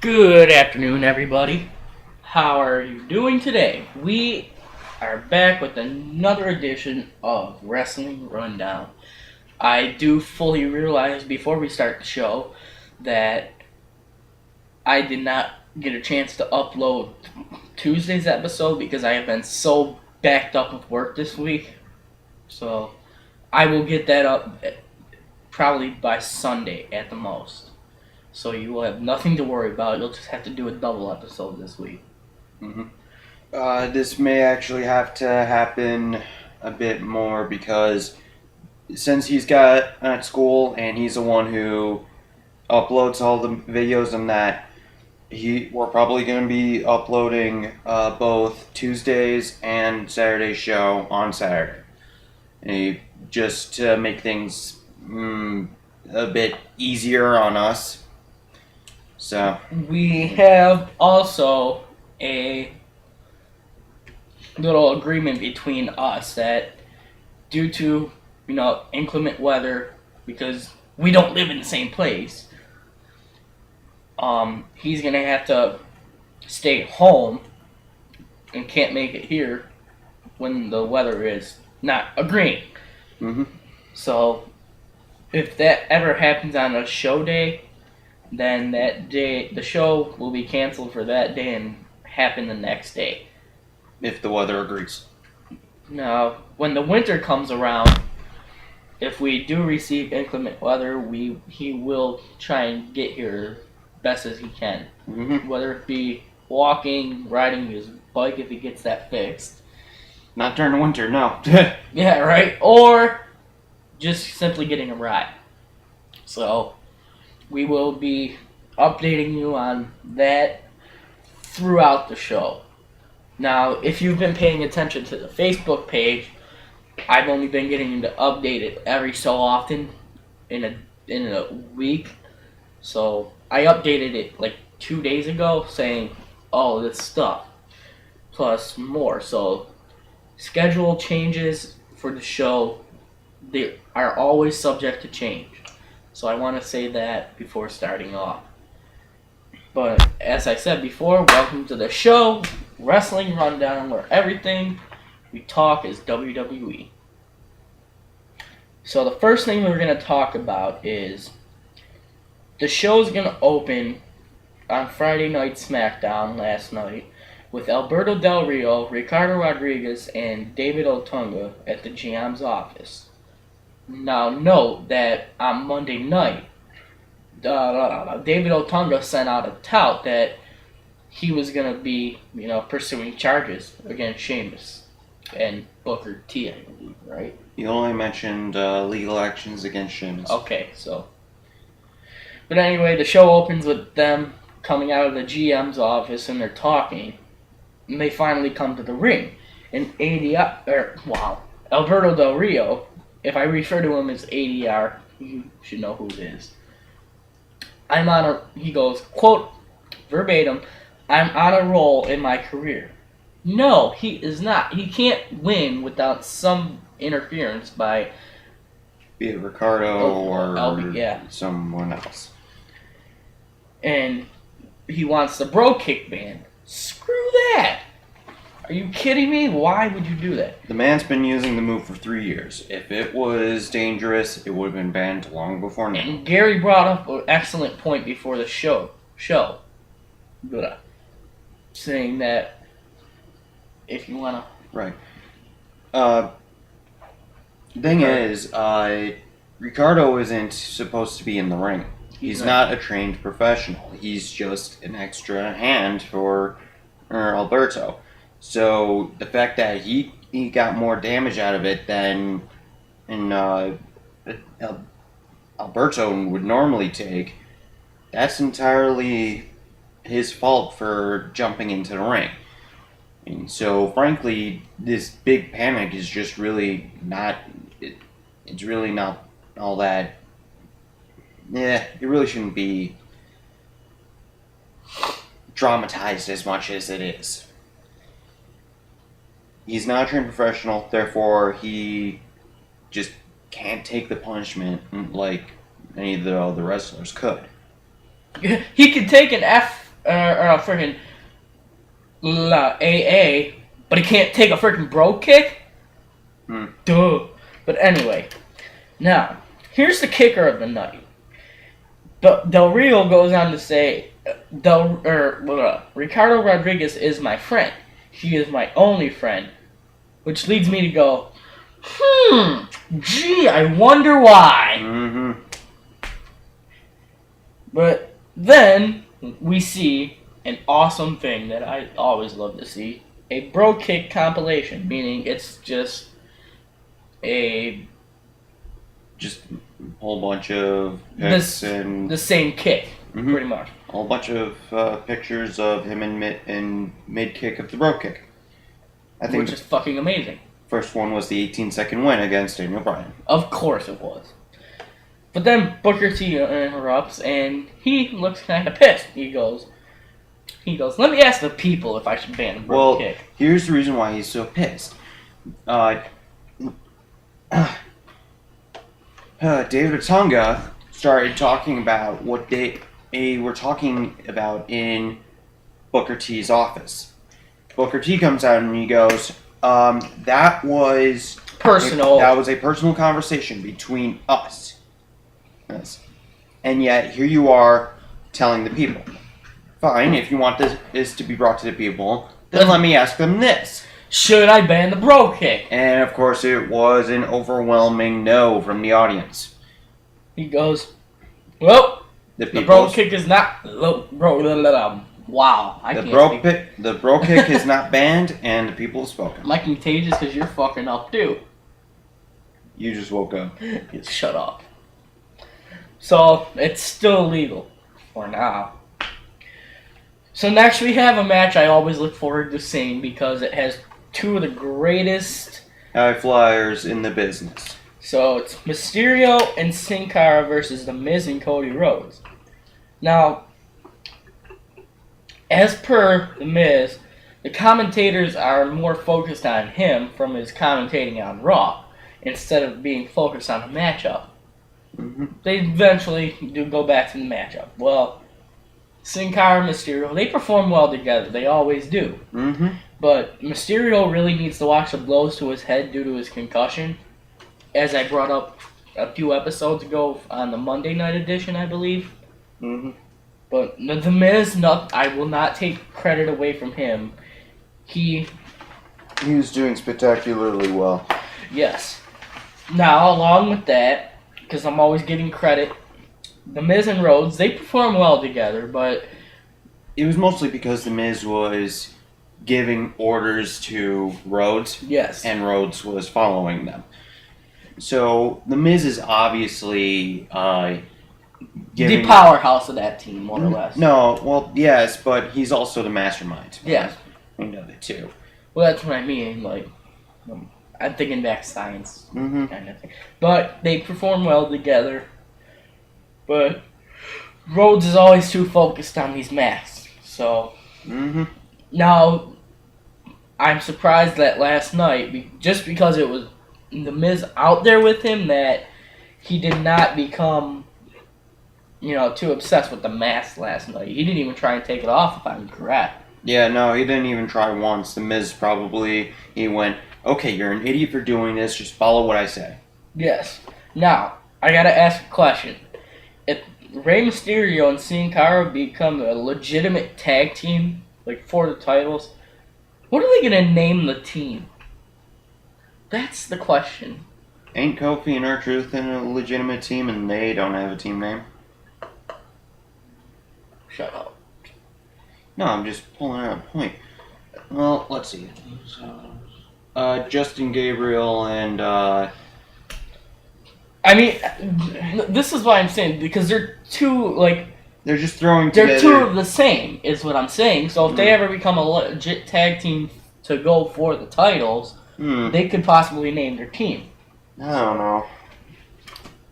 Good afternoon, everybody. How are you doing today? We are back with another edition of Wrestling Rundown. I do fully realize before we start the show that I did not get a chance to upload Tuesday's episode because I have been so backed up with work this week. So I will get that up probably by Sunday at the most. So you will have nothing to worry about. You'll just have to do a double episode this week. This may actually have to happen a bit more because since he's got at school and he's the one who uploads all the videos and that, we're probably going to be uploading both Tuesdays and Saturday's show on Saturday. Just to make things a bit easier on us. So We have also a little agreement between us that due to, inclement weather, because we don't live in the same place, he's going to have to stay home and can't make it here when the weather is not agreeing. So if that ever happens on a show day, then that day the show will be canceled for that day and happen the next day. if the weather agrees. Now, when the winter comes around, if we do receive inclement weather, he will try and get here best as he can. Whether it be walking, riding his bike if he gets that fixed. Not during the winter, no. Yeah, right? Or just simply getting a ride. So, we will be updating you on that throughout the show. Now, if you've been paying attention to the Facebook page, I've only been getting to update it every so often in a week. So, I updated it like 2 days ago saying all this stuff plus more. So, schedule changes for the show, they are always subject to change. So I want to say that before starting off. But as I said before, welcome to the show, Wrestling Rundown, where everything we talk is WWE. So the first thing we're going to talk about is the show's going to open on Friday Night SmackDown last night with Alberto Del Rio, Ricardo Rodriguez, and David Otunga at the GM's office. Now note that on Monday night, David Otunga sent out a tout that he was going to be, pursuing charges against Sheamus and Booker T, I believe, right? You only mentioned legal actions against Sheamus. Okay, so. But anyway, the show opens with them coming out of the GM's office and they're talking. And they finally come to the ring. And Alberto Del Rio, if I refer to him as ADR, you should know who it is. He goes, quote, verbatim, I'm on a roll in my career. No, he is not. He can't win without some interference by... Be it Ricardo or yeah. someone else. And he wants the bro kick ban. Screw that! Are you kidding me? Why would you do that? The man's been using the move for 3 years. If it was dangerous, it would have been banned long before now. And Gary brought up an excellent point before the show. Saying that if you want to... Right. Thing is, Ricardo isn't supposed to be in the ring. He's not a trained professional. He's just an extra hand for Alberto. So the fact that he got more damage out of it than Alberto would normally take, that's entirely his fault for jumping into the ring. And so, frankly, this big panic is just really not. It's really not all that. Yeah, it really shouldn't be dramatized as much as it is. He's not a trained professional, therefore he just can't take the punishment like any of the other wrestlers could. He could take an F freaking AA, but he can't take a freaking bro kick? Duh. But anyway, now, here's the kicker of the night. Del Rio goes on to say, Ricardo Rodriguez is my friend. She is my only friend. Which leads me to go, gee, I wonder why. Mm-hmm. But then we see an awesome thing that I always love to see. A bro kick compilation, meaning it's just a whole bunch of pics and the same kick, Mhm. pretty much. a whole bunch of pictures of him in mid kick of the bro kick. I think Which is fucking amazing. first one was the 18-second win against Daniel Bryan. Of course it was. But then Booker T interrupts and he looks kind of pissed. He goes, let me ask the people if I should ban the bro kick. Here's the reason why he's so pissed. David Otunga started talking about what they were talking about in Booker T's office. Booker T comes out and he goes, that was Personal. That was a personal conversation between us. Yes. And yet, here you are telling the people. Fine, if you want this to be brought to the people, then let me ask them this. Should I ban the bro kick? And of course, it was an overwhelming no from the audience. He goes, well, The the bro kick is not... Wow, I can't speak. The bro kick is not banned, and the people have spoken. Am I contagious because you're fucking up too? You just woke up. Just shut up. So, it's still illegal. For now. So next we have a match I always look forward to seeing because it has two of the greatest... High flyers in the business. So it's Mysterio and Sin Cara versus The Miz and Cody Rhodes. Now, as per The Miz, the commentators are more focused on him from his commentating on Raw instead of being focused on the matchup. Mm-hmm. They eventually do go back to the matchup. Well, Sin Cara and Mysterio, they perform well together. They always do. Mm-hmm. But Mysterio really needs to watch the blows to his head due to his concussion. As I brought up a few episodes ago on the Monday night edition, I believe. Mm-hmm. But The Miz, I will not take credit away from him. He was doing spectacularly well. Yes. Now, along with that, because I'm always giving credit, The Miz and Rhodes, they perform well together, but... It was mostly because The Miz was giving orders to Rhodes. Yes. And Rhodes was following them. So, The Miz is obviously the powerhouse of that team, more or less. No, well, yes, but he's also the mastermind. Yes. We know that too. Well, that's what I mean, like... I'm thinking back science Mm-hmm. kind of thing. But they perform well together. But Rhodes is always too focused on these masks. So Mm-hmm. now I'm surprised that last night, just because it was The Miz out there with him, that he did not become, too obsessed with the mask last night. He didn't even try and take it off, if I'm correct. Yeah, no, he didn't even try once. The Miz he went, okay, you're an idiot for doing this, just follow what I say. Yes. Now, I gotta ask a question. If Rey Mysterio and Sin Cara become a legitimate tag team, like for the titles, what are they gonna name the team? That's the question. Ain't Kofi and R-Truth in a legitimate team and they don't have a team name? Shut up. No, I'm just pulling out a point. Well, let's see. Justin Gabriel and, I mean, this is what I'm saying, because they're two, they're just throwing they're together... two of the same, is what I'm saying. So if they ever become a legit tag team to go for the titles, they could possibly name their team. I don't know.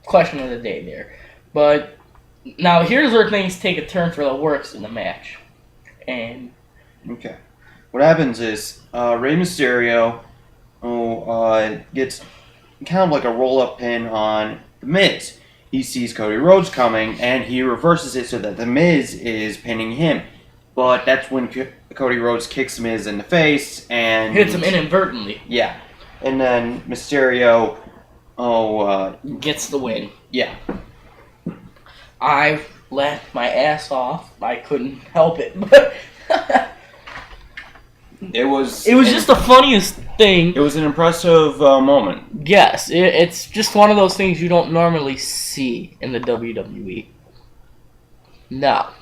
Question of the day there. But now here's where things take a turn for the worse in the match. And okay. What happens is Rey Mysterio gets kind of like a roll-up pin on The Miz. He sees Cody Rhodes coming, and he reverses it so that The Miz is pinning him. but that's when Cody Rhodes kicks Miz in the face and Hits him inadvertently. Yeah, and then Mysterio, Gets the win. yeah. I laughed my ass off. I couldn't help it. But It was just the funniest thing. It was an impressive moment. Yes, it's just one of those things you don't normally see in the WWE. Now,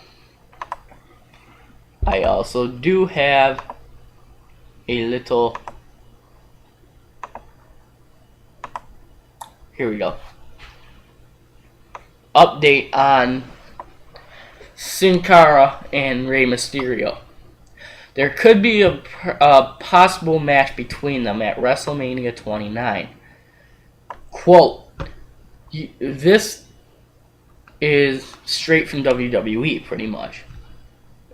I also do have a little... Here we go. Update on Sin Cara and Rey Mysterio. There could be a possible match between them at WrestleMania 29. Quote, this is straight from WWE, pretty much.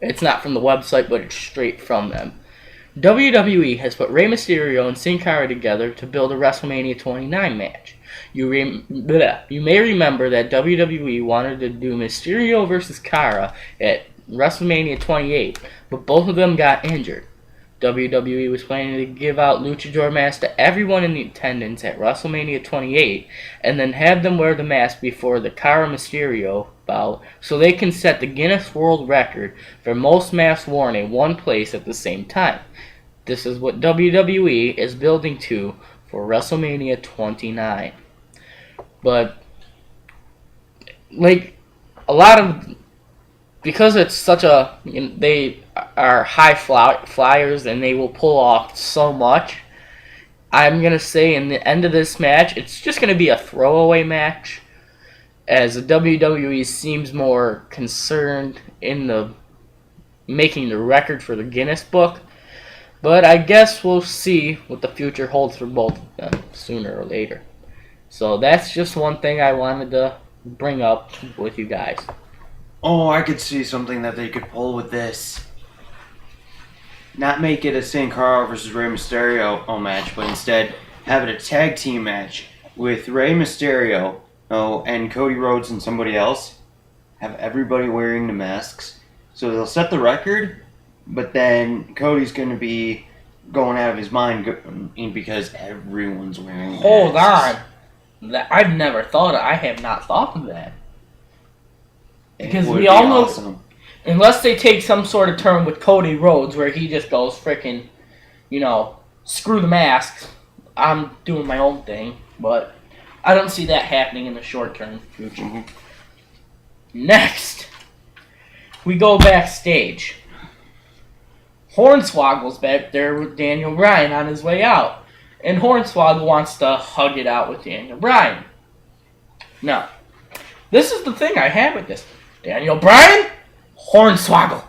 It's not from the website, but it's straight from them. WWE has put Rey Mysterio and Sin Cara together to build a WrestleMania 29 match. You may remember that WWE wanted to do Mysterio versus Cara at WrestleMania 28, but both of them got injured. WWE was planning to give out luchador masks to everyone in the attendance at WrestleMania 28 and then have them wear the mask before the Cara Mysterio bout so they can set the Guinness World Record for most masks worn in one place at the same time. This is what WWE is building to for WrestleMania 29. But, like, a lot of... Because it's such a... They are high flyers and they will pull off so much, I'm going to say in the end of this match, it's just going to be a throwaway match, as the WWE seems more concerned in the making the record for the Guinness book. But I guess we'll see what the future holds for both of them sooner or later. So that's just one thing I wanted to bring up with you guys. Oh, I could see something that they could pull with this. Not make it a Sin Cara versus Rey Mysterio match, but instead have it a tag team match with Rey Mysterio and Cody Rhodes and somebody else. Have everybody wearing the masks. So they'll set the record, but then Cody's going to be going out of his mind because everyone's wearing masks. Hold on. I've never thought of... I have not thought of that. Because we all know... Awesome. Unless they take some sort of turn with Cody Rhodes where he just goes frickin', screw the masks. I'm doing my own thing. But I don't see that happening in the short-term future. Mm-hmm. Next, we go backstage. Hornswoggle's back there with Daniel Bryan on his way out. And Hornswoggle wants to hug it out with Daniel Bryan. Now, this is the thing I have with this. Daniel Bryan, Hornswoggle.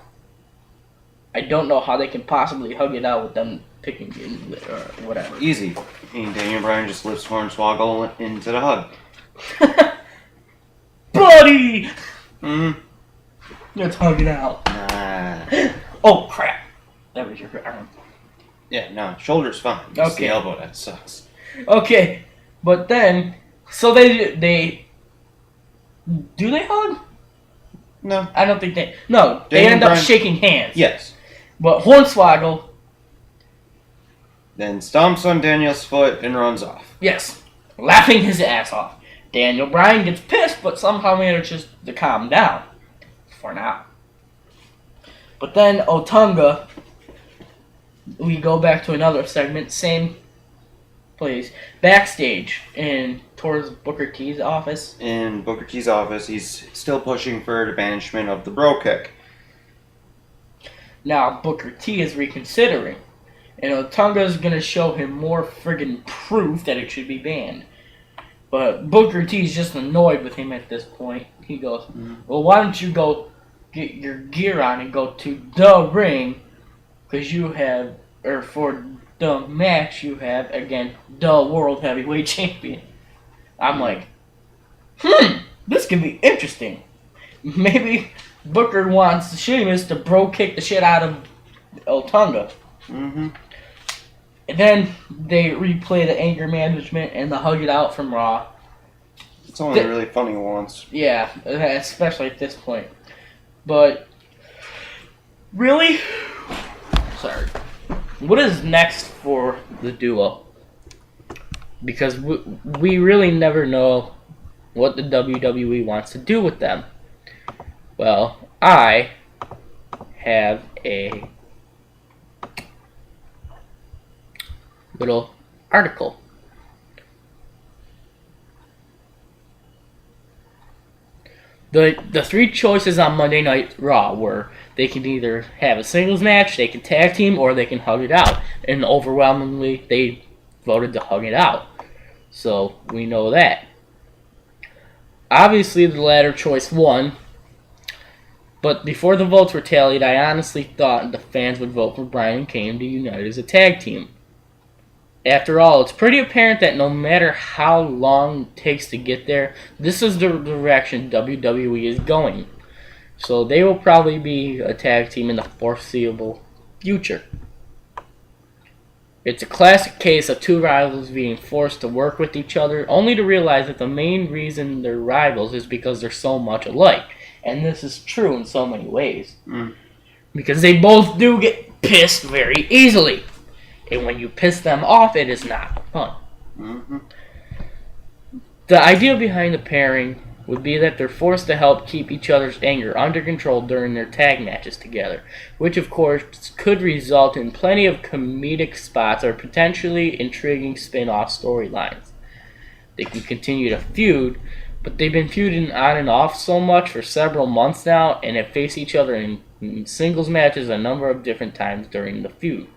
I don't know how they can possibly hug it out with them picking it or whatever. Easy. And Daniel Bryan just lifts Hornswoggle into the hug. Buddy! Mm-hmm. Let's hug it out. Nah. Oh, crap. That was your arm. Yeah, no, shoulder's fine. Just Okay. the elbow, that sucks. Okay, but then, so they do they hug? No. I don't think they... No, they Daniel end up Bryan- shaking hands. Yes. But Hornswoggle, Then stomps on Daniel's foot and runs off. yes, laughing his ass off. Daniel Bryan gets pissed, but somehow manages to calm down. For now. But then Otunga, we go back to another segment, same place, backstage towards Booker T's office. In Booker T's office, he's still pushing for the banishment of the bro kick. Now Booker T is reconsidering, and Otunga is going to show him more friggin' proof that it should be banned. But Booker T's just annoyed with him at this point. He goes, well, why don't you go get your gear on and go to the ring, because you have, or for the match you have against the World Heavyweight Champion. I'm like, this could be interesting. Maybe Booker wants Sheamus to bro kick the shit out of Otunga. Mm-hmm. And then they replay the anger management and the hug it out from Raw. It's only really funny once. Yeah, especially at this point. But Really? Sorry. What is next for the duo? Because we really never know what the WWE wants to do with them. Well, I have a little article. The three choices on Monday Night Raw were they can either have a singles match, they can tag team, or they can hug it out. And overwhelmingly, they voted to hug it out. So we know that. Obviously, the latter choice won. But before the votes were tallied, I honestly thought the fans would vote for Bryan and Kane to unite as a tag team. After all, it's pretty apparent that no matter how long it takes to get there, this is the direction WWE is going. So they will probably be a tag team in the foreseeable future. It's a classic case of two rivals being forced to work with each other, only to realize that the main reason they're rivals is because they're so much alike. And this is true in so many ways. Because they both do get pissed very easily. And when you piss them off, it is not fun. The idea behind the pairing would be that they're forced to help keep each other's anger under control during their tag matches together, which of course could result in plenty of comedic spots or potentially intriguing spin-off storylines. They can continue to feud, but they've been feuding on and off so much for several months now and have faced each other in singles matches a number of different times during the feud.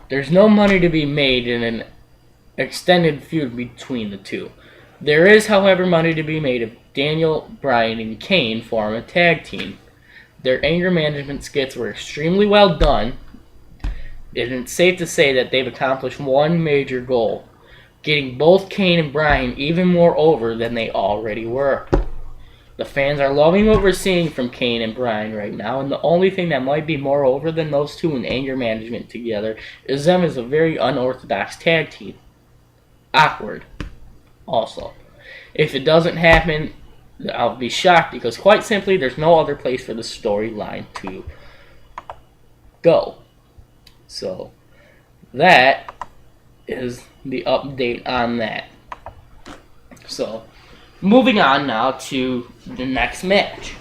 There's no money to be made in an extended feud between the two. There is, however, money to be made if Daniel, Bryan, and Kane form a tag team. Their anger management skits were extremely well done, and it's safe to say that they've accomplished one major goal, getting both Kane and Bryan even more over than they already were. The fans are loving what we're seeing from Kane and Bryan right now, and the only thing that might be more over than those two in anger management together is them as a very unorthodox tag team. Awkward. Also, if it doesn't happen, I'll be shocked because quite simply there's no other place for the storyline to go. So, that is the update on that. So, moving on now to the next match,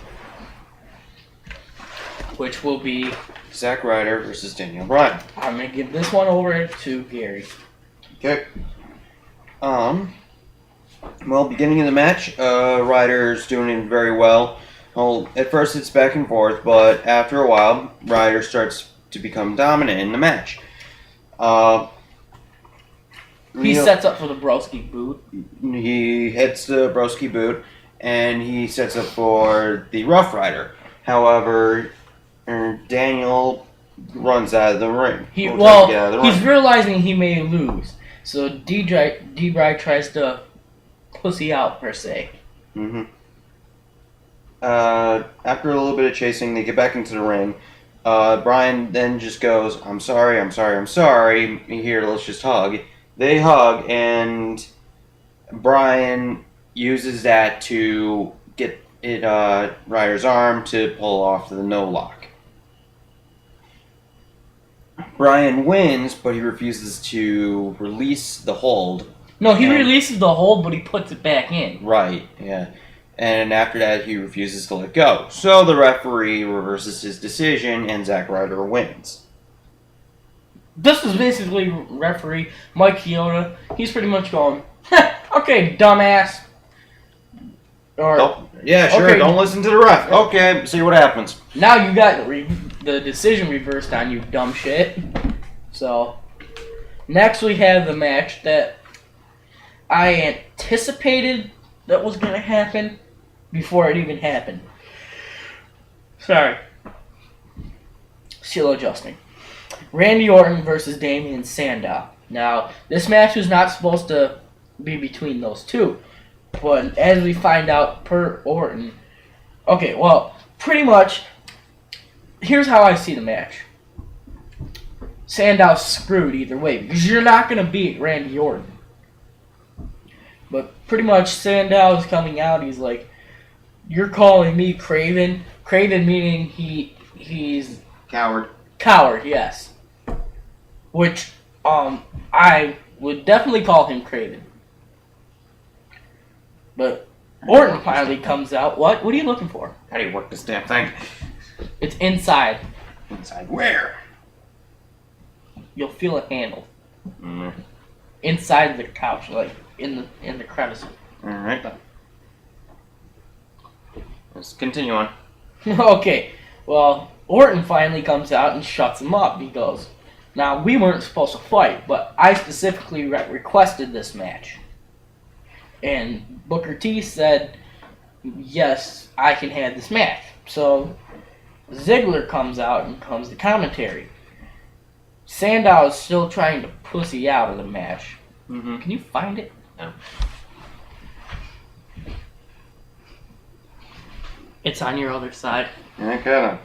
which will be Zack Ryder versus Daniel Bryan. I'm going to give this one over to Gary. Okay. Well, beginning of the match, Ryder's doing it very well. Well, at first it's back and forth, but after a while, Ryder starts to become dominant in the match. He sets up for the Broski boot. He hits the Broski boot, and he sets up for the Rough Rider. However, Daniel runs out of the ring. He's realizing he may lose. So D-Bry tries to pussy out, per se. After a little bit of chasing, they get back into the ring. Bryan then just goes, I'm sorry. Here, let's just hug. They hug, and Bryan uses that to get Ryder's arm to pull off the no-lock. Bryan wins, but he refuses to release the hold. No, he releases the hold, but he puts it back in. Right, yeah. And after that, he refuses to let go. So the referee reverses his decision, and Zack Ryder wins. This is basically referee Mike Chioda. He's pretty much going, okay, dumbass. Or, yeah, sure, okay. Don't listen to the ref. Okay, see what happens. Now you got the decision reversed on you, dumb shit. So, next we have the match that I anticipated that was going to happen before it even happened. Sorry. Still adjusting. Randy Orton versus Damien Sandow. Now, this match was not supposed to be between those two. But as we find out per Orton... Okay, well, pretty much, here's how I see the match. Sandow's screwed either way, because you're not going to beat Randy Orton. But pretty much Sandow is coming out, he's like, you're calling me craven, Craven meaning he's Coward. coward, yes. Which I would definitely call him Craven. But Orton finally comes out. What? What are you looking for? How do you work this damn thing? It's inside. Inside where? You'll feel a handle Mm. inside the couch, like in the crevice. Alright. Let's continue on. Okay. Well, Orton finally comes out and shuts him up. He goes, "Now we weren't supposed to fight, but I specifically requested this match." And Booker T said, "Yes, I can have this match." So Ziggler comes out and comes to commentary. Sandow is still trying to pussy out of the match. Mm-hmm. Can you find it? No. It's on your other side. Yeah, kinda.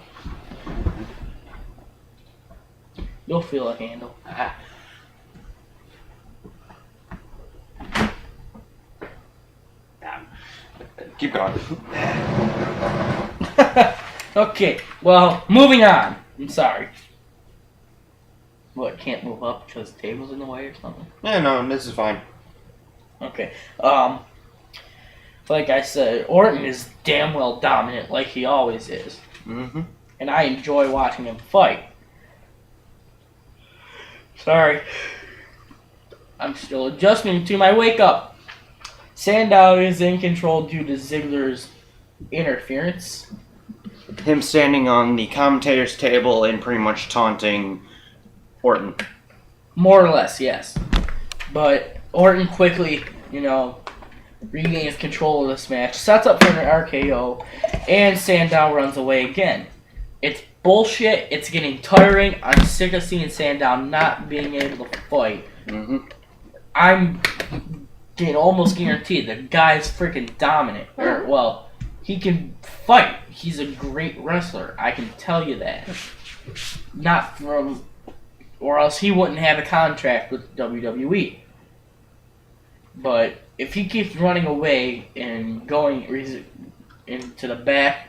You'll feel a handle. Ah. Keep going. Okay, well, moving on. I'm sorry. What, can't move up because the table's in the way or something? Yeah, no, this is fine. Okay, like I said, Orton is damn well dominant like he always is. Mm-hmm. And I enjoy watching him fight. Sorry. I'm still adjusting to my wake up. Sandow is in control due to Ziggler's interference. Him standing on the commentator's table and pretty much taunting Orton. More or less, yes. But Orton quickly, regains control of this match, sets up for an RKO, and Sandow runs away again. It's bullshit. It's getting tiring. I'm sick of seeing Sandow not being able to fight. Mm-hmm. I'm almost guaranteed the guy's freaking dominant. Well, he can fight. He's a great wrestler. I can tell you that. Not from... Or else he wouldn't have a contract with WWE. But if he keeps running away and going into the back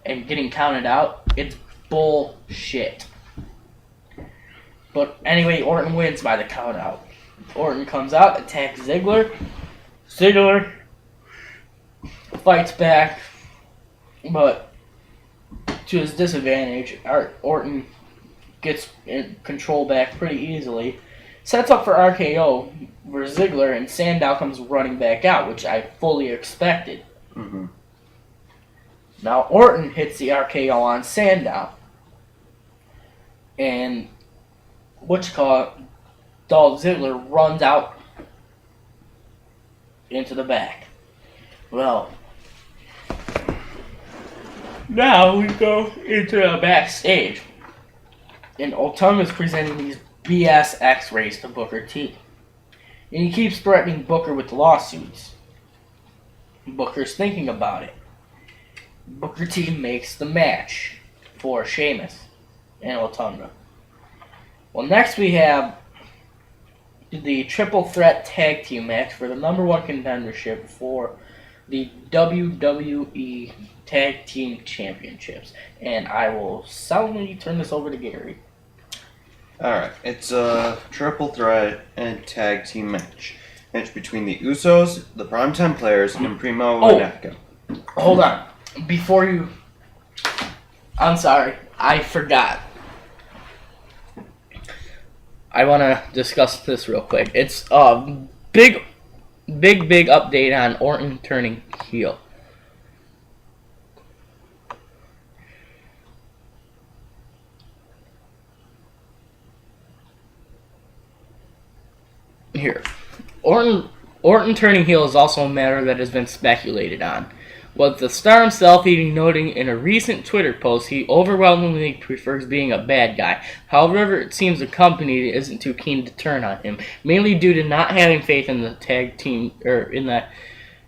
and getting counted out, it's bullshit. But anyway, Orton wins by the count out. Orton comes out, attacks Ziggler. Ziggler fights back, but to his disadvantage, Orton gets control back pretty easily. Sets up for RKO for Ziggler, and Sandow comes running back out, which I fully expected. Mm-hmm. Now Orton hits the RKO on Sandow, and Dolph Ziggler runs out into the back. Well, now we go into the backstage, and Otunga's presenting these BS X-rays to Booker T. And he keeps threatening Booker with lawsuits. Booker's thinking about it. Booker T makes the match for Sheamus and Otunga. Well, next we have the triple threat tag team match for the number one contendership for the WWE Tag Team Championships. And I will solemnly turn this over to Gary. Alright, it's a triple threat and tag team match. Match between the Usos, the Primetime Players, and Primo and Eka. Hold on. Before you... I'm sorry. I forgot. I want to discuss this real quick. It's a big update on Orton turning heel. Here. Orton turning heel is also a matter that has been speculated on, with the star himself even noting in a recent Twitter post he overwhelmingly prefers being a bad guy. However, it seems the company isn't too keen to turn on him, mainly due to not having faith in the tag team, or in the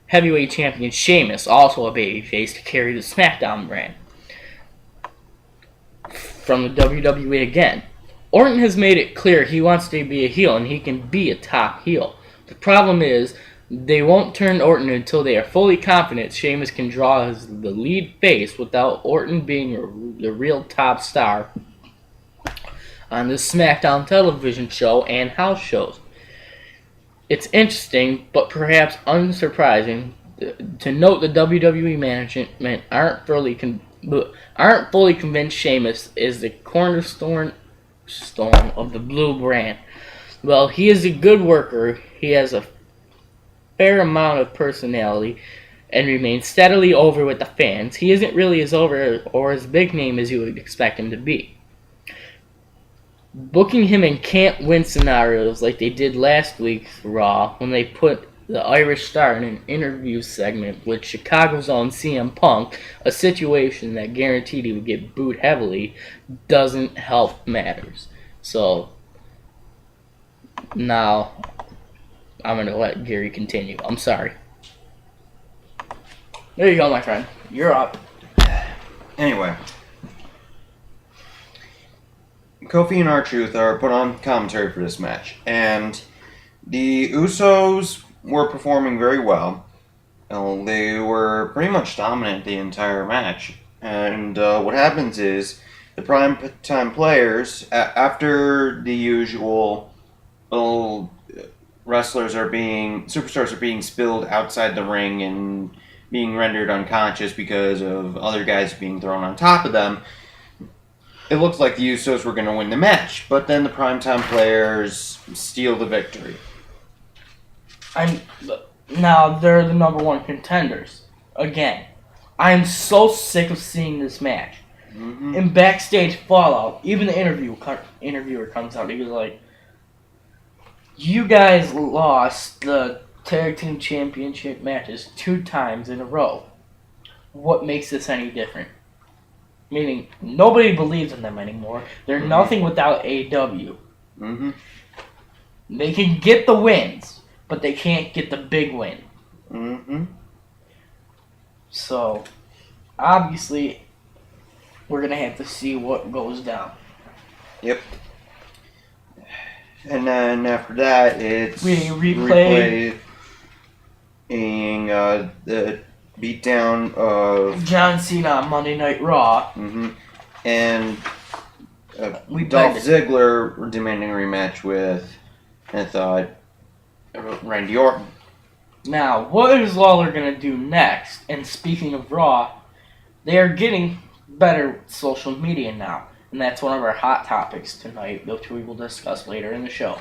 heavyweight champion Sheamus, also a babyface, to carry the SmackDown brand from the WWE again. Orton has made it clear he wants to be a heel, and he can be a top heel. The problem is, They won't turn Orton until they are fully confident Sheamus can draw as the lead face without Orton being the real top star on the SmackDown television show and house shows. It's interesting, but perhaps unsurprising, to note the WWE management aren't fully convinced Sheamus is the cornerstone of the Blue brand. Well, he is a good worker. He has a fair amount of personality and remains steadily over with the fans. He isn't really as over or as big name as you would expect him to be. Booking him in can't win scenarios like they did last week's Raw when they put the Irish Star in an interview segment with Chicago's own CM Punk, a situation that guaranteed he would get booed heavily, doesn't help matters. So, now, I'm going to let Gary continue. I'm sorry. There you go, my friend. You're up. Anyway, Kofi and R-Truth are put on commentary for this match, and the Usos were performing very well. They were pretty much dominant the entire match, and what happens is the prime time players, after the usual superstars are being spilled outside the ring and being rendered unconscious because of other guys being thrown on top of them, it looked like the Usos were going to win the match, but then the primetime players steal the victory. Now they're the number one contenders. Again, I am so sick of seeing this match. Mm-hmm. In backstage fallout, even the interviewer comes out. He was like, "You guys lost the tag team championship matches 2 times in a row. What makes this any different?" Meaning, nobody believes in them anymore. They're nothing without AEW. Mm-hmm. They can get the wins, but they can't get the big win. Mm-hmm. So, obviously, we're going to have to see what goes down. Yep. And then after that, it's We replay the beatdown of John Cena on Monday Night Raw. Mm-hmm. And We Dolph played Ziggler demanding a rematch with, I thought, Randy Orton. Now, what is Lawler going to do next? And speaking of Raw, they are getting better with social media now. And that's one of our hot topics tonight, which we will discuss later in the show.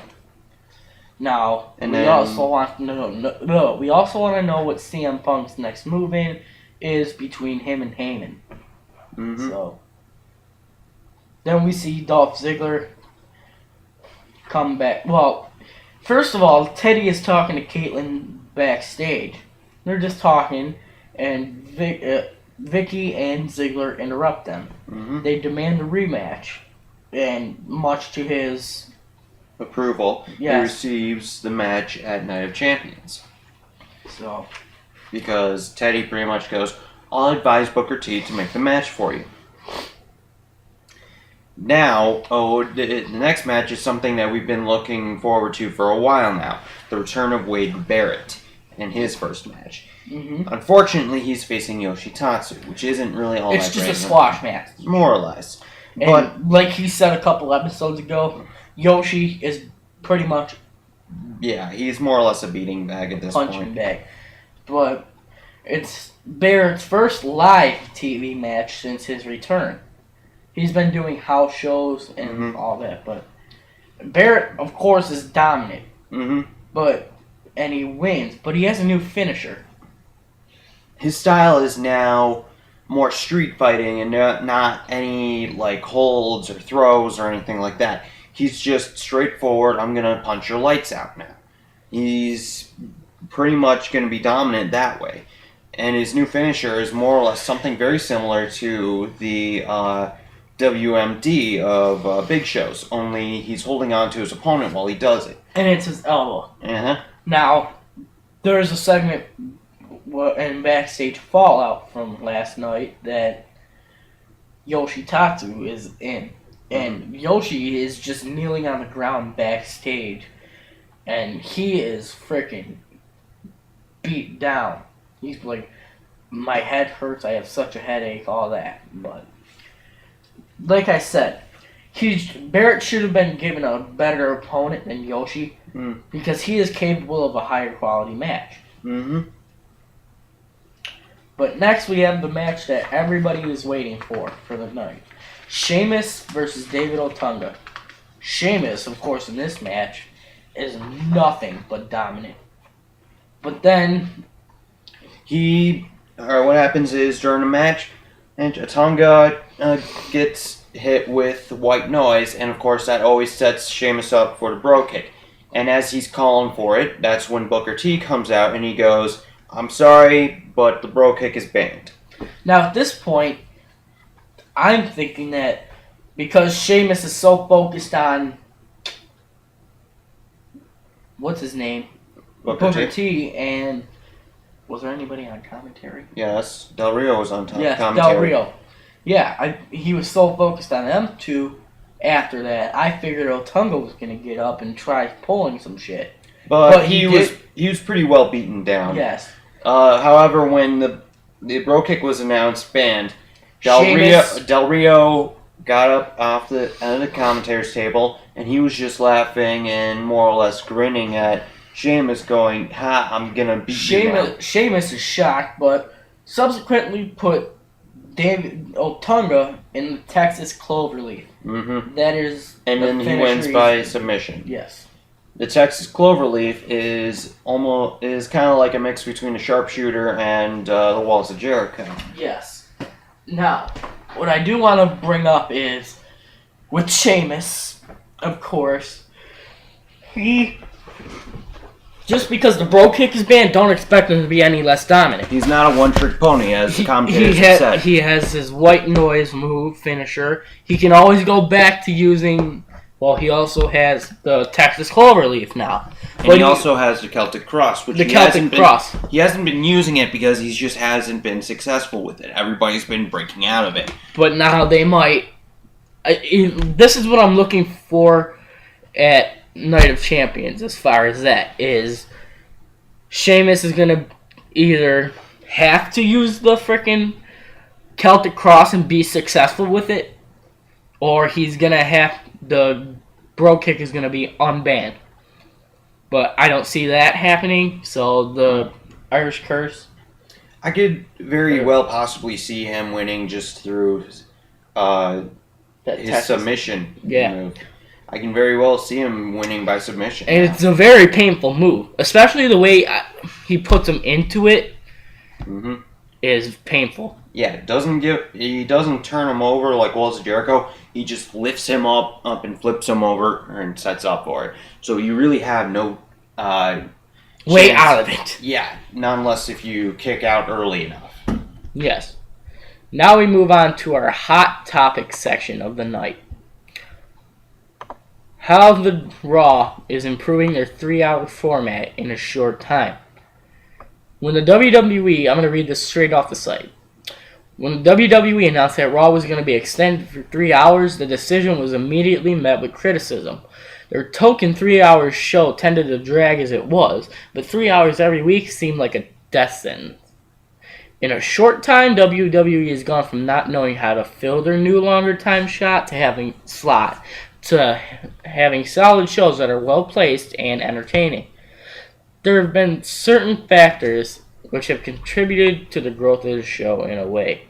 Now, we also want to know what CM Punk's next move in is between him and Heyman. Mm-hmm. So, then we see Dolph Ziggler come back. Well, first of all, Teddy is talking to Caitlyn backstage. They're just talking, and Vicky and Ziggler interrupt them. Mm-hmm. They demand a rematch, and much to his approval, yes, he receives the match at Night of Champions. So, because Teddy pretty much goes, "I'll advise Booker T to make the match for you." Now, the next match is something that we've been looking forward to for a while now. The return of Wade Barrett in his first match. mm-hmm. Unfortunately, he's facing Yoshitatsu, which isn't really all It's that just great. a squash match. More or less. And But like he said a couple episodes ago, Yoshi is pretty much yeah, he's more or less a beating bag at this punching point. bag. But it's Barrett's first live TV match since his return. He's been doing house shows and all that, but Barrett, of course, is dominant. Mm-hmm. And he wins, but he has a new finisher. His style is now more street fighting and not any like holds or throws or anything like that. He's just straightforward, I'm going to punch your lights out now. He's pretty much going to be dominant that way. And his new finisher is more or less something very similar to the WMD of Big Show's, only he's holding on to his opponent while he does it. And it's his elbow. Uh-huh. Now, there's a segment in backstage fallout from last night that Yoshitatsu is in. And Yoshi is just kneeling on the ground backstage. And he is freaking beat down. He's like, my head hurts, I have such a headache, all that. But, like I said, Barrett should have been given a better opponent than Yoshi because he is capable of a higher quality match. Mm-hmm. But next we have the match that everybody was waiting for the night. Sheamus versus David Otunga. Sheamus, of course, in this match is nothing but dominant. But then what happens is during the match, and Otunga gets hit with white noise, and of course that always sets Sheamus up for the bro kick. And as he's calling for it, that's when Booker T comes out and he goes, "I'm sorry, but the bro kick is banned." Now at this point, I'm thinking that because Sheamus is so focused on what's his name? Booker T, and was there anybody on commentary? Yes, Del Rio was on Yes, commentary. Del Rio. Yeah, he was so focused on them two. After that, I figured Otunga was gonna get up and try pulling some shit. But he was pretty well beaten down. Yes. However, when the bro kick was announced banned, Del Rio got up off the end of the commentator's table and he was just laughing and more or less grinning at Sheamus, going, "Ha, I'm gonna beat you now." Sheamus is shocked, but subsequently put David Otunga in the Texas Cloverleaf. Mm-hmm. That is, and then he wins by submission. Yes. The Texas Cloverleaf is kind of like a mix between a sharpshooter and the Walls of Jericho. Yes. Now, what I do want to bring up is with Sheamus, of course, just because the bro kick is banned, don't expect him to be any less dominant. He's not a one-trick pony, as the commentators have said. He has his white noise move finisher. He can always go back to using. Well, he also has the Texas Cloverleaf now. And he also has the Celtic Cross, which he hasn't been using it because he just hasn't been successful with it. Everybody's been breaking out of it. But now they might. This is what I'm looking for at Night of Champions as far as that is. Sheamus is going to either have to use the frickin' Celtic Cross and be successful with it, or he's going to have the bro kick is going to be unbanned. But I don't see that happening, so the Irish Curse. I could very well possibly see him winning just through his submission move. I can very well see him winning by submission. And it's a very painful move, especially the way he puts him into it. Mm-hmm. Is painful. Yeah, he doesn't turn him over like Walls of Jericho. He just lifts him up and flips him over and sets up for it. So you really have no way out of it. Yeah, not unless if you kick out early enough. Yes. Now we move on to our hot topic section of the night. How the Raw is improving their 3-hour format in a short time. When the WWE, I'm going to read this straight off the site. When the WWE announced that Raw was going to be extended for 3 hours, the decision was immediately met with criticism. Their token 3-hour show tended to drag as it was, but 3 hours every week seemed like a death sentence. In a short time, WWE has gone from not knowing how to fill their new longer time slot to having solid shows that are well placed and entertaining. There have been certain factors which have contributed to the growth of the show in a way.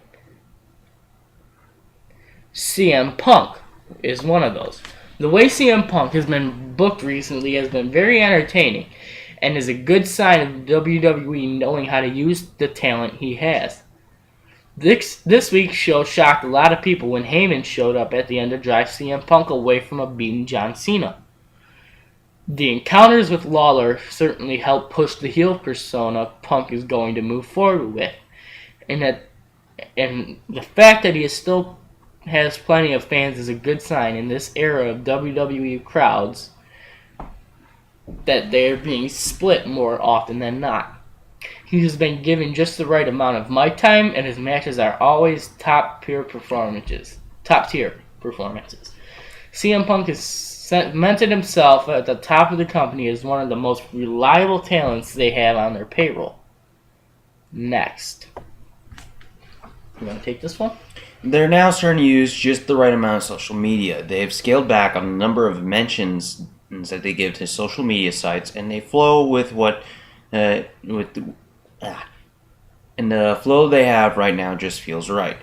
CM Punk is one of those. The way CM Punk has been booked recently has been very entertaining and is a good sign of WWE knowing how to use the talent he has. This week's show shocked a lot of people when Heyman showed up at the end to drive CM Punk away from a beaten John Cena. The encounters with Lawler certainly helped push the heel persona Punk is going to move forward with, and the fact that he still has plenty of fans is a good sign in this era of WWE crowds that they're being split more often than not. He has been given just the right amount of mic time, and his matches are always top-tier performances. CM Punk has cemented himself at the top of the company as one of the most reliable talents they have on their payroll. next. You want to take this one? They're now starting to use just the right amount of social media. They've scaled back on the number of mentions that they give to social media sites, and they flow with and the flow they have right now just feels right.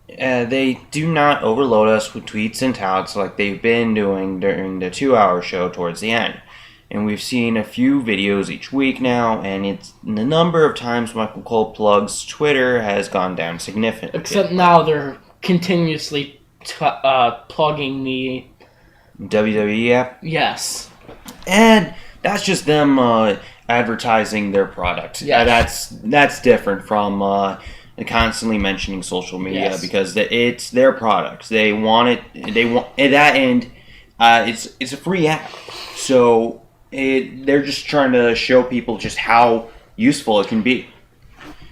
They do not overload us with tweets and touts like they've been doing during the 2-hour show towards the end. And we've seen a few videos each week now, and the number of times Michael Cole plugs Twitter has gone down significantly. Except now they're continuously plugging the WWE app? Yes. And that's just them advertising their product. Yes. That's different from constantly mentioning social media, because it's their product. They want it. They want at that end. It's a free app, so they're just trying to show people just how useful it can be.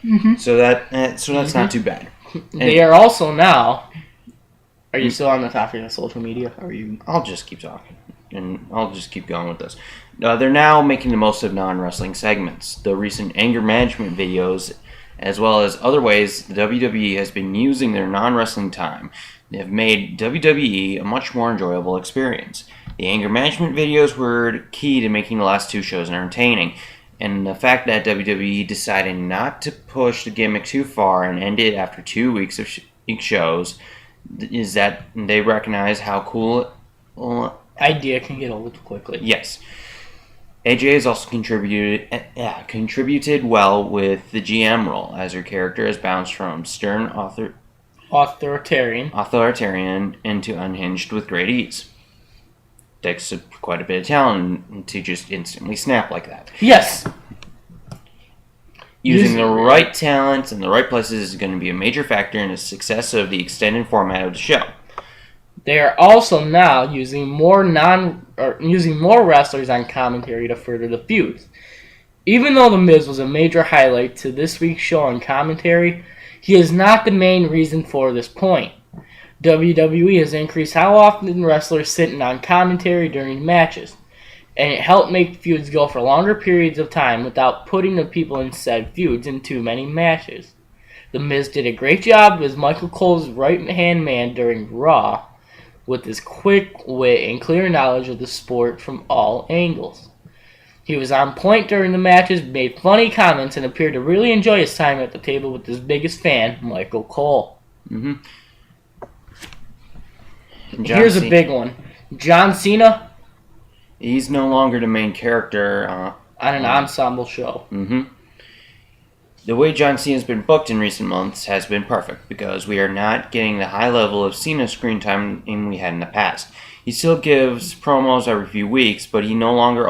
Mm-hmm. So that's not too bad. They are also now. Are you still on the topic of social media? Or are you? I'll just keep talking, and I'll just keep going with this. They're now making the most of non-wrestling segments. The recent anger management videos, as well as other ways the WWE has been using their non-wrestling time, they have made WWE a much more enjoyable experience. The anger management videos were key to making the last 2 shows entertaining, and the fact that WWE decided not to push the gimmick too far and end it after 2 weeks of shows is that they recognize how cool idea can get old quickly. Yes. AJ has also contributed well with the GM role, as her character has bounced from stern authoritarian into unhinged with great ease. Takes quite a bit of talent to just instantly snap like that. Yes. Using the right talent in the right places is going to be a major factor in the success of the extended format of the show. They are also now using more wrestlers on commentary to further the feuds. Even though The Miz was a major highlight to this week's show on commentary, he is not the main reason for this point. WWE has increased how often wrestlers sit on commentary during matches, and it helped make feuds go for longer periods of time without putting the people in said feuds in too many matches. The Miz did a great job as Michael Cole's right-hand man during Raw, with his quick wit and clear knowledge of the sport from all angles. He was on point during the matches, made funny comments, and appeared to really enjoy his time at the table with his biggest fan, Michael Cole. Mm-hmm. Here's a big one. John Cena. He's no longer the main character on an ensemble show. Mm-hmm. The way John Cena's been booked in recent months has been perfect, because we are not getting the high level of Cena screen time we had in the past. He still gives promos every few weeks, but he no longer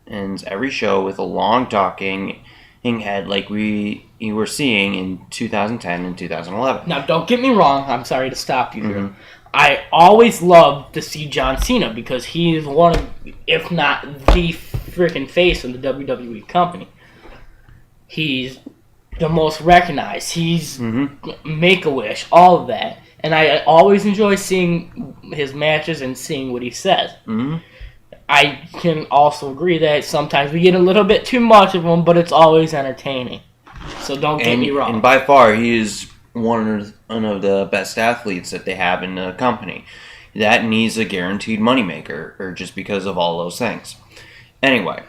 ends every show with a long talking head like we were seeing in 2010 and 2011. Now, don't get me wrong. I'm sorry to stop you here. Mm-hmm. I always love to see John Cena because he's one of, if not the freaking face of the WWE company. He's the most recognized. He's Make-A-Wish, all of that. And I always enjoy seeing his matches and seeing what he says. Mm-hmm. I can also agree that sometimes we get a little bit too much of him, but it's always entertaining. So don't get me wrong. And by far, he is one of the best athletes that they have in the company. That and he's a guaranteed moneymaker, or just because of all those things. Anyway,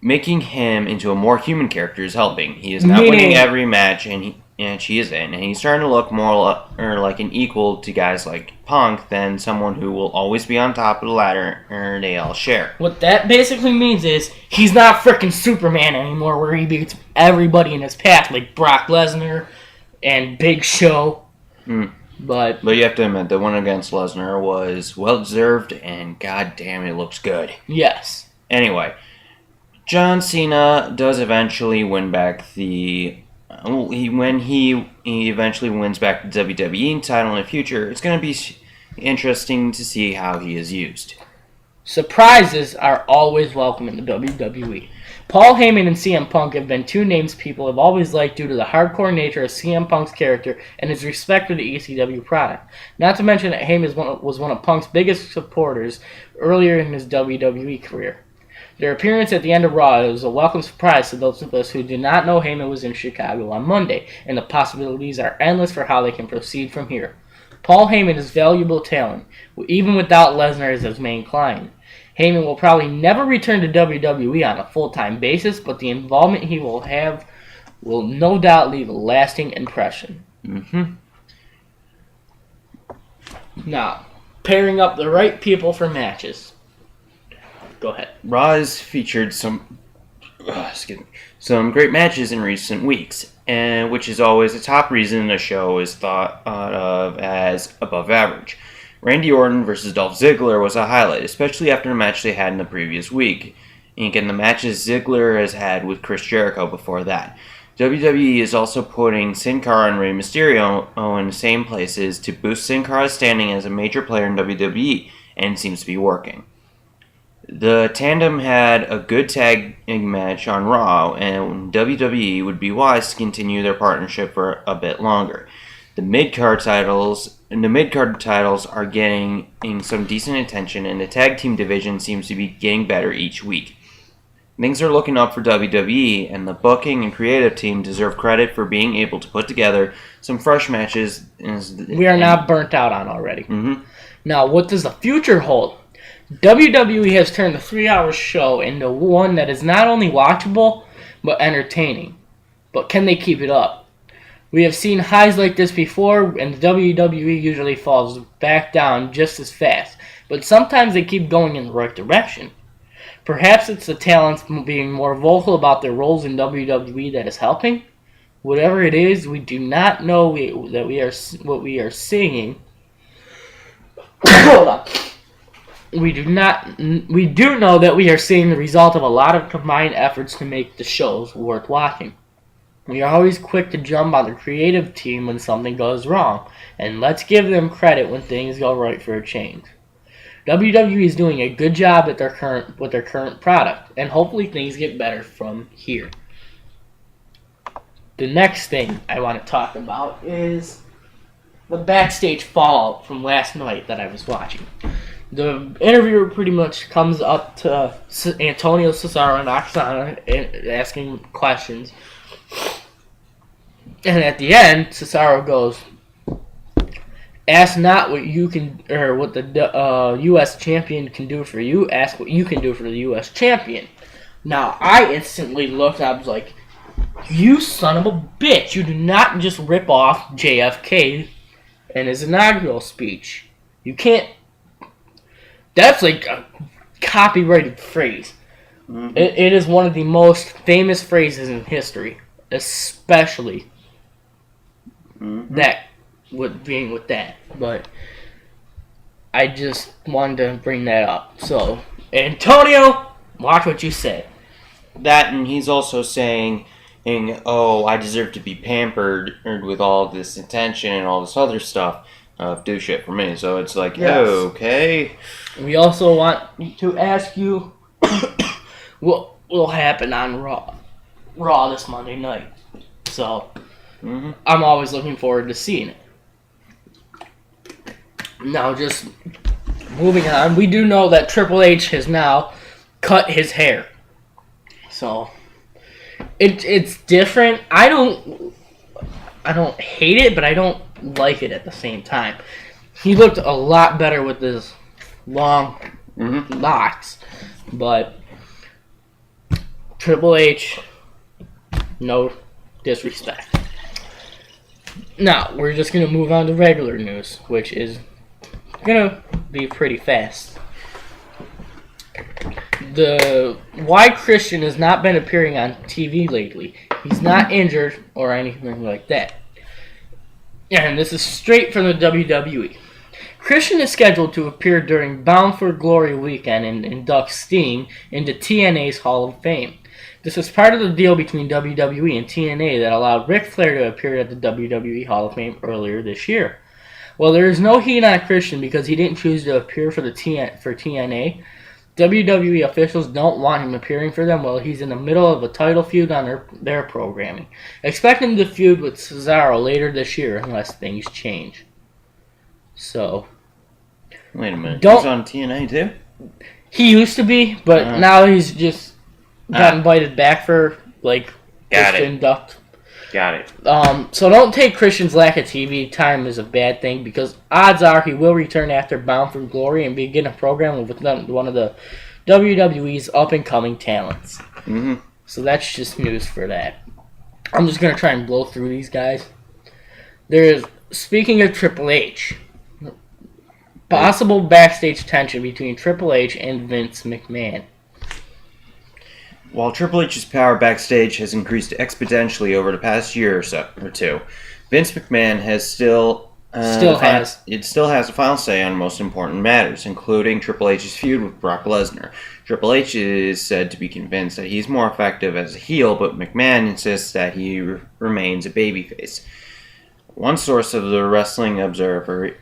making him into a more human character is helping. He is not winning every match, and she is in, and he's starting to look more like an equal to guys like Punk than someone who will always be on top of the ladder, or they all share. What that basically means is he's not frickin' Superman anymore, where he beats everybody in his path, like Brock Lesnar and Big Show. But you have to admit, the one against Lesnar was well-deserved, and goddamn, it looks good. Yes. Anyway, John Cena does eventually win back when he eventually wins back the WWE title in the future, it's going to be interesting to see how he is used. Surprises are always welcome in the WWE. Paul Heyman and CM Punk have been 2 names people have always liked due to the hardcore nature of CM Punk's character and his respect for the ECW product. Not to mention that Heyman was one of Punk's biggest supporters earlier in his WWE career. Their appearance at the end of Raw was a welcome surprise to those of us who did not know Heyman was in Chicago on Monday, and the possibilities are endless for how they can proceed from here. Paul Heyman is valuable talent, even without Lesnar as his main client. Heyman will probably never return to WWE on a full-time basis, but the involvement he will have will no doubt leave a lasting impression. Now, pairing up the right people for matches. Go ahead. Raw has featured some great matches in recent weeks, and which is always a top reason a show is thought of as above average. Randy Orton versus Dolph Ziggler was a highlight, especially after the match they had in the previous week, and the matches Ziggler has had with Chris Jericho before that. WWE is also putting Sin Cara and Rey Mysterio in the same places to boost Sin Cara's standing as a major player in WWE, and it seems to be working. The tandem had a good tag match on Raw, and WWE would be wise to continue their partnership for a bit longer. The mid-card titles are getting some decent attention, and the tag team division seems to be getting better each week. Things are looking up for WWE, and the booking and creative team deserve credit for being able to put together some fresh matches. We are not burnt out on already. Now, what does the future hold? WWE has turned the 3-hour show into one that is not only watchable, but entertaining. But can they keep it up? We have seen highs like this before, and the WWE usually falls back down just as fast. But sometimes they keep going in the right direction. Perhaps it's the talents being more vocal about their roles in WWE that is helping. Whatever it is, we do not know what we are seeing. Hold on. We do know that we are seeing the result of a lot of combined efforts to make the shows worth watching. We are always quick to jump on the creative team when something goes wrong, and let's give them credit when things go right for a change. WWE is doing a good job with their current product, and hopefully things get better from here. The next thing I want to talk about is the backstage fallout from last night that I was watching. The interviewer pretty much comes up to Antonio Cesaro and Oksana asking questions. And at the end, Cesaro goes, "Ask not what you can, or what the U.S. champion can do for you. Ask what you can do for the U.S. champion." Now, I instantly looked. I was like, "You son of a bitch! You do not just rip off JFK in his inaugural speech. You can't." That's like a copyrighted phrase. It is one of the most famous phrases in history, especially that being with that. But I just wanted to bring that up. So, Antonio, watch what you say. That, and he's also saying, "Oh, I deserve to be pampered with all this attention and all this other stuff. Do shit for me." So it's like, yes. Okay. We also want to ask you what will happen on Raw this Monday night. So, I'm always looking forward to seeing it. Now, just moving on, we do know that Triple H has now cut his hair. So, it's different. I don't hate it, but I don't like it at the same time. He looked a lot better with his long locks, but Triple H, no disrespect. Now, we're just going to move on to regular news, which is going to be pretty fast. Why Christian has not been appearing on TV lately. He's not injured or anything like that. And this is straight from the WWE. Christian is scheduled to appear during Bound for Glory weekend and induct Sting into TNA's Hall of Fame. This is part of the deal between WWE and TNA that allowed Ric Flair to appear at the WWE Hall of Fame earlier this year. Well, there is no heat on Christian because he didn't choose to appear for TNA. WWE officials don't want him appearing for them while he's in the middle of a title feud on their programming. Expect him to feud with Cesaro later this year unless things change. So, wait a minute. He's on TNA too? He used to be, but now he's just got invited back for like Christian Duck. Got it. So don't take Christian's lack of TV time as a bad thing, because odds are he will return after Bound for Glory and begin a program with one of the WWE's up-and-coming talents. Mm-hmm. So that's just news for that. I'm just going to try and blow through these guys. Speaking of Triple H, possible backstage tension between Triple H and Vince McMahon. While Triple H's power backstage has increased exponentially over the past year or two, Vince McMahon still has the final say on most important matters, including Triple H's feud with Brock Lesnar. Triple H is said to be convinced that he's more effective as a heel, but McMahon insists that he remains a babyface. One source told the Wrestling Observer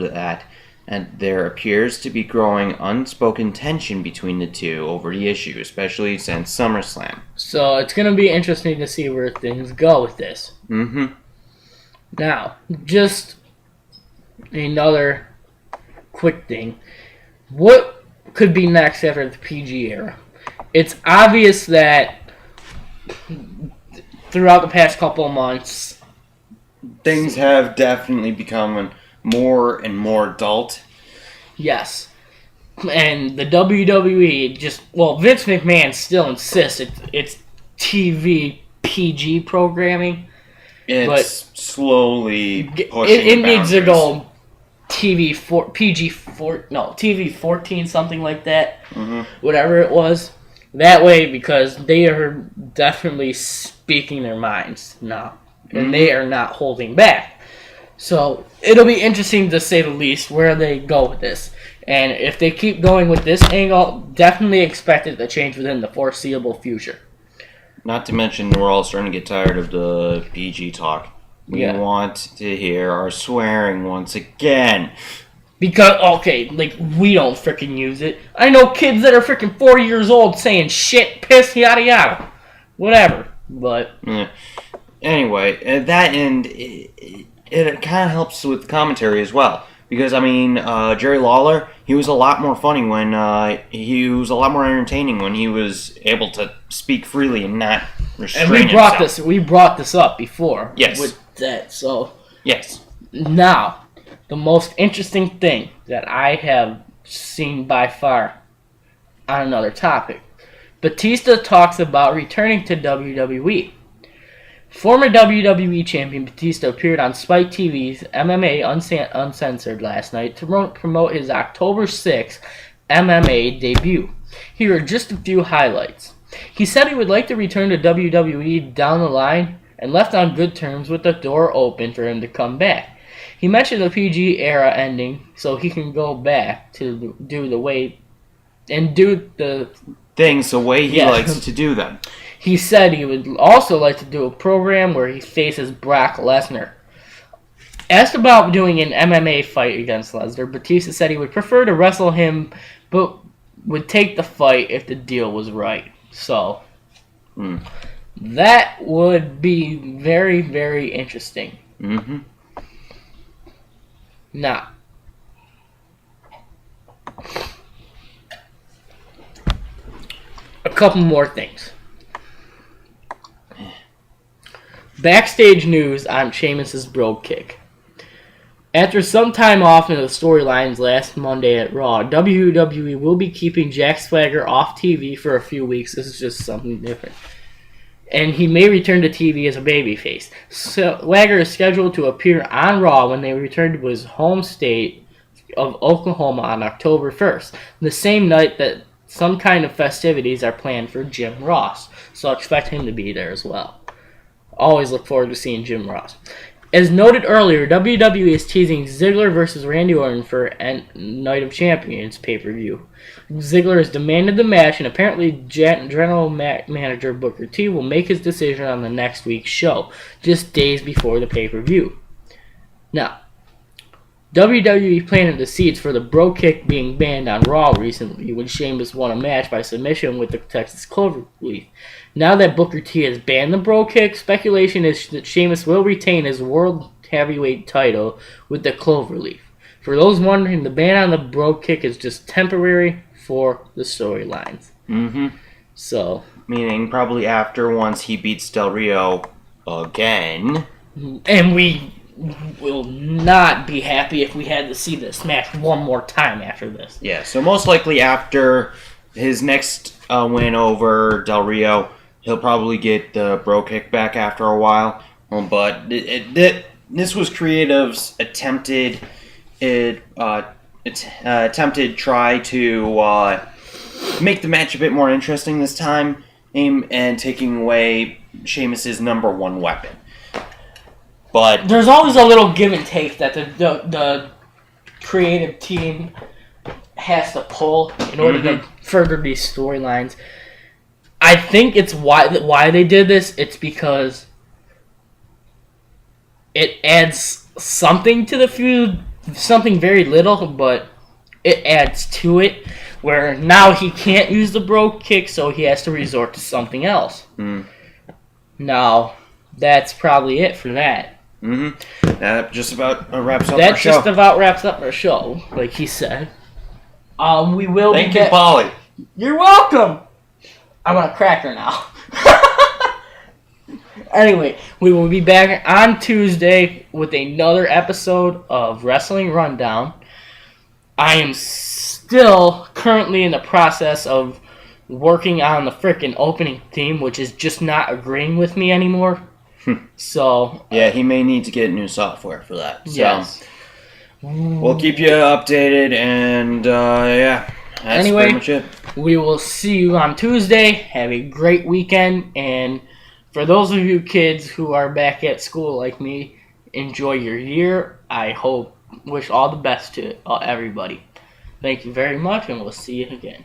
that and there appears to be growing unspoken tension between the two over the issue, especially since SummerSlam. So it's going to be interesting to see where things go with this. Mm-hmm. Now, just another quick thing. What could be next after the PG era? It's obvious that throughout the past couple of months, things have definitely become more and more adult. Yes. And the WWE Vince McMahon still insists it's TV PG programming. It's slowly pushing it needs to boundaries. go TV 14, something like that. Mm-hmm. Whatever it was. That way, because they are definitely speaking their minds now. And they are not holding back. So, it'll be interesting to say the least where they go with this. And if they keep going with this angle, definitely expect it to change within the foreseeable future. Not to mention, we're all starting to get tired of the PG talk. We want to hear our swearing once again. Because, we don't freaking use it. I know kids that are freaking 4 years old saying shit, piss, yada yada. Whatever. But... Anyway, at that end, it kind of helps with commentary as well. Because, Jerry Lawler, he was a lot more funny when, he was a lot more entertaining when he was able to speak freely and not restrain himself. We brought this up before. Yes. With that, so. Yes. Now, the most interesting thing that I have seen by far on another topic. Batista talks about returning to WWE. Former WWE champion Batista appeared on Spike TV's MMA Uncensored last night to promote his October 6th MMA debut. Here are just a few highlights. He said he would like to return to WWE down the line and left on good terms with the door open for him to come back. He mentioned the PG era ending so he can go back to do the things the way he likes to do them. He said he would also like to do a program where he faces Brock Lesnar. Asked about doing an MMA fight against Lesnar, Batista said he would prefer to wrestle him, but would take the fight if the deal was right. So, that would be very, very interesting. Mm-hmm. Now, a couple more things. Backstage news on Sheamus' Brogue Kick. After some time off in the storylines last Monday at Raw, WWE will be keeping Jack Swagger off TV for a few weeks. This is just something different. And he may return to TV as a babyface. Swagger is scheduled to appear on Raw when they return to his home state of Oklahoma on October 1st, the same night that some kind of festivities are planned for Jim Ross. So expect him to be there as well. Always look forward to seeing Jim Ross. As noted earlier, WWE is teasing Ziggler versus Randy Orton for Night of Champions pay-per-view. Ziggler has demanded the match, and apparently General Manager Booker T will make his decision on the next week's show, just days before the pay-per-view. Now, WWE planted the seeds for the Bro Kick being banned on Raw recently when Sheamus won a match by submission with the Texas Cloverleaf. Now that Booker T has banned the Bro Kick, speculation is that Sheamus will retain his World Heavyweight title with the Cloverleaf. For those wondering, the ban on the Brogue Kick is just temporary for the storylines. Mm-hmm. So, Meaning probably after once he beats Del Rio again. and we will not be happy if we had to see this match one more time after this. Yeah, so most likely after his next win over Del Rio, he'll probably get the Brogue Kick back after a while. But this was Creative's attempted try to make the match a bit more interesting this time, and taking away Sheamus's number one weapon. But There's always a little give and take that the creative team has to pull in order to further these storylines. I think it's why they did this. It's because it adds something to the feud, something very little, but it adds to it. Where now he can't use the Brogue Kick, so he has to resort to something else. Now, that's probably it for that. That just about wraps up That our show. just about wraps up our show, like he said. We will Thank be you, back. Polly. You're welcome. I'm on a cracker now. Anyway, we will be back on Tuesday with another episode of Wrestling Rundown. I am still currently in the process of working on the frickin' opening theme, which is just not agreeing with me anymore. So Yeah, he may need to get new software for that. So yes. we'll keep you updated, and yeah, that's Anyway, pretty much it. We will see you on Tuesday. Have a great weekend. And for those of you kids who are back at school like me, enjoy your year. I wish all the best to everybody. Thank you very much, and we'll see you again.